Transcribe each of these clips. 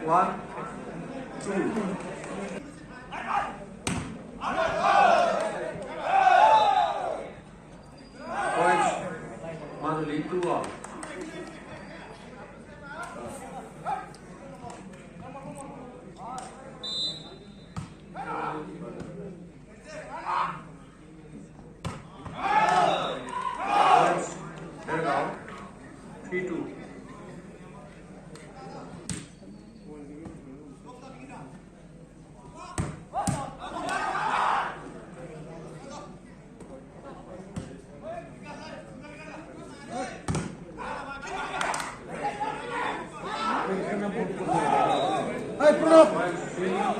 1, 2. Points. Madhuri 2 all. Points. Belgaum 3-2. Points 3 all.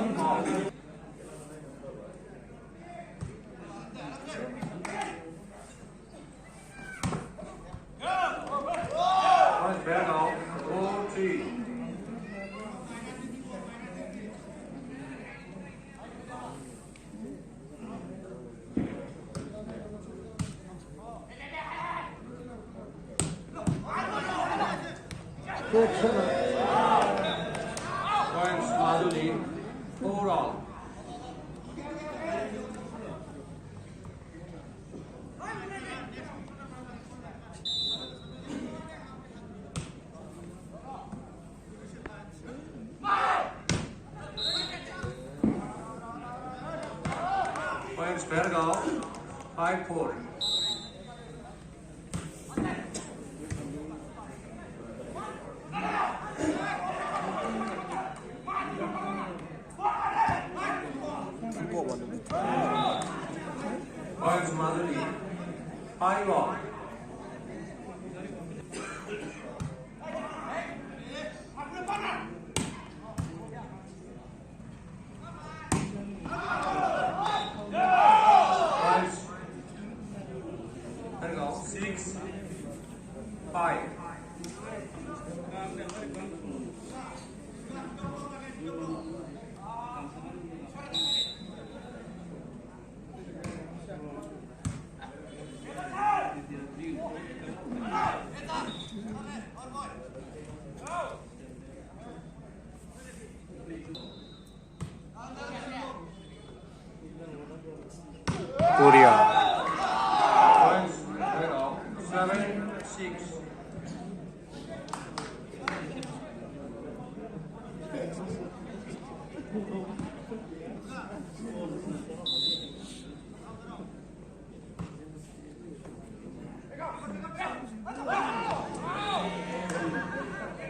Points Belgaum 4-3. Points Madhuri 4 all. Points Belgaum 5-4. Points Madhuri 5 all. Points Belgaum 6-5. Korea. Points Belgaum 7-6.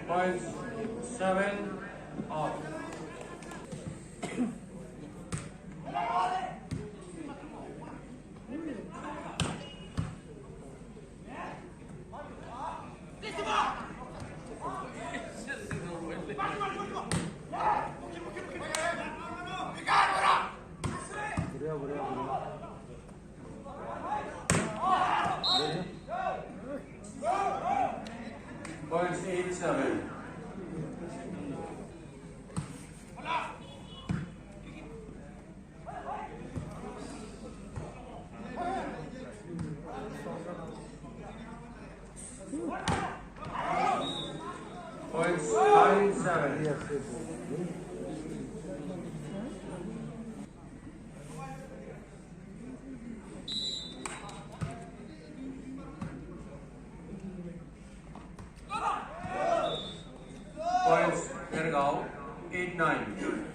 Points 7 all. Points 8-7. Points 9-7. Points Belgaum 8-9.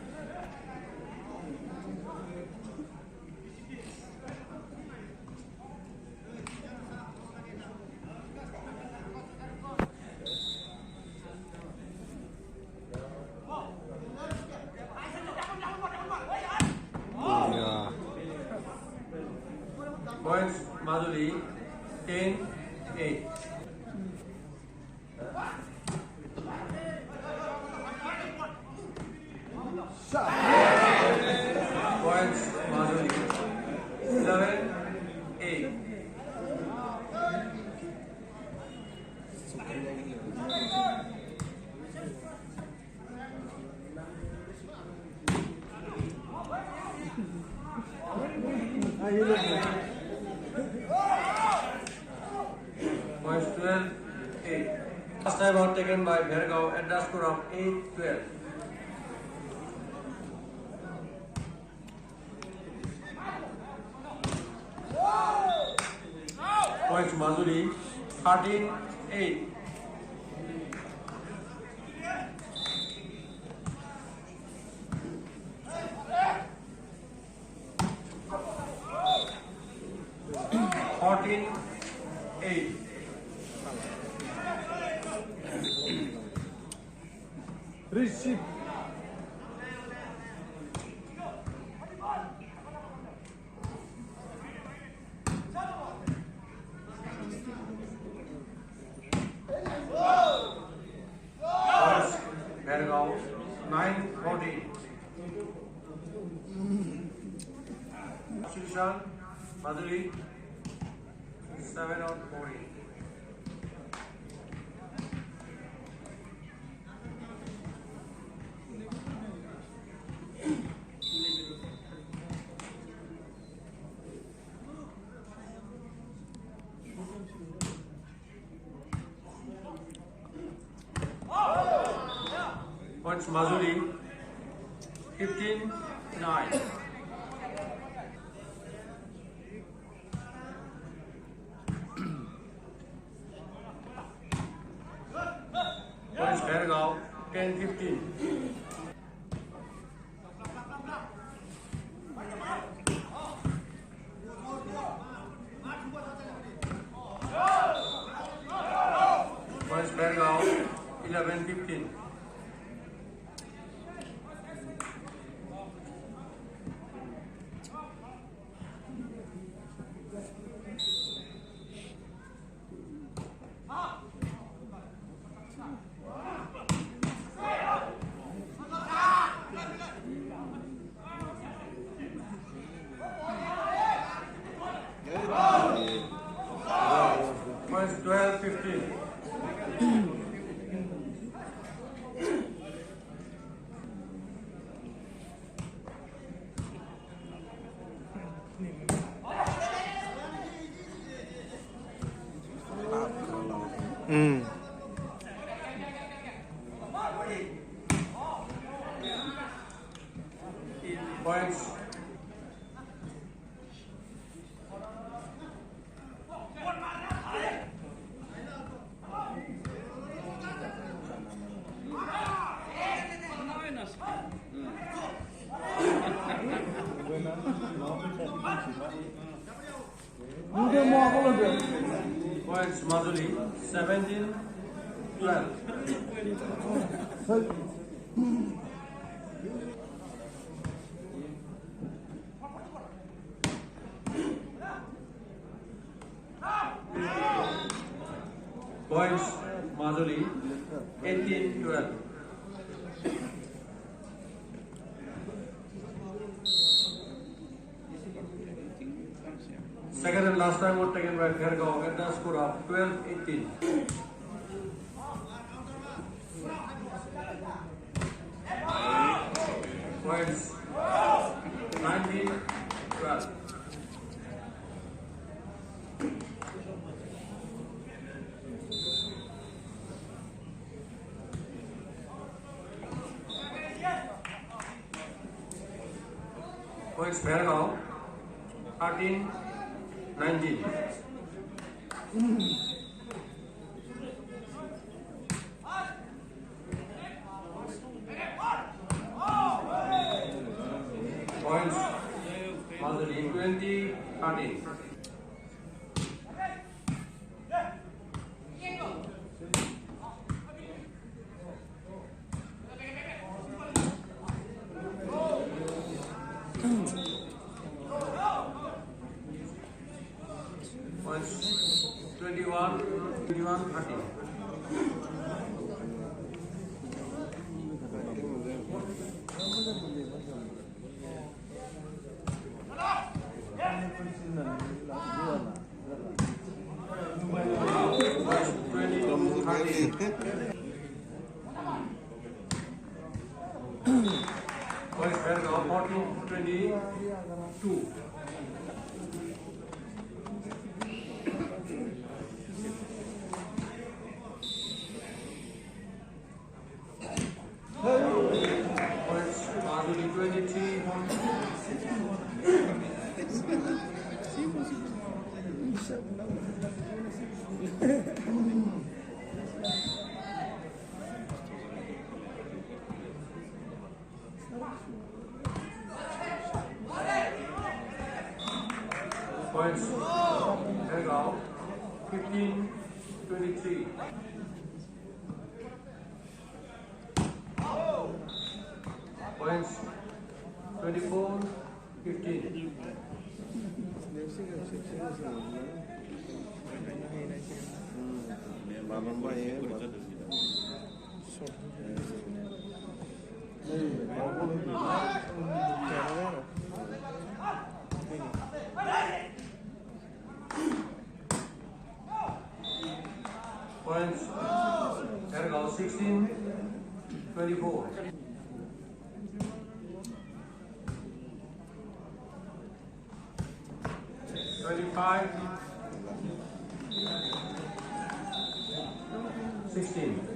Points Madhuri 10-8. Points Madhuri 11-8. Points 12-8. Last time out taken by Belgaum at the score of 8-12. Points Madhuri, 13-8. Receive. Mergaon, 9-14. Sushan, Madhuri, 7-14. Points Mazuri, 15-9. Points Mergaon, 10-15. Points Mergaon, 11-15. Points 12-15. Points. Points Madhuri, 17-12. Points Madhuri, 18-12. Second and last time was taken by Khergaon at the score of 12-18. Points 19-12. Points Khergaon 13-19. Points Madhuri, 20-13. Points 21-13. Points Khergaon 14-22. Points Madhuri 23. Points. Hergao, 15-23. Points, 24-15. Points, Hergao 16-24. Twenty-five, 16.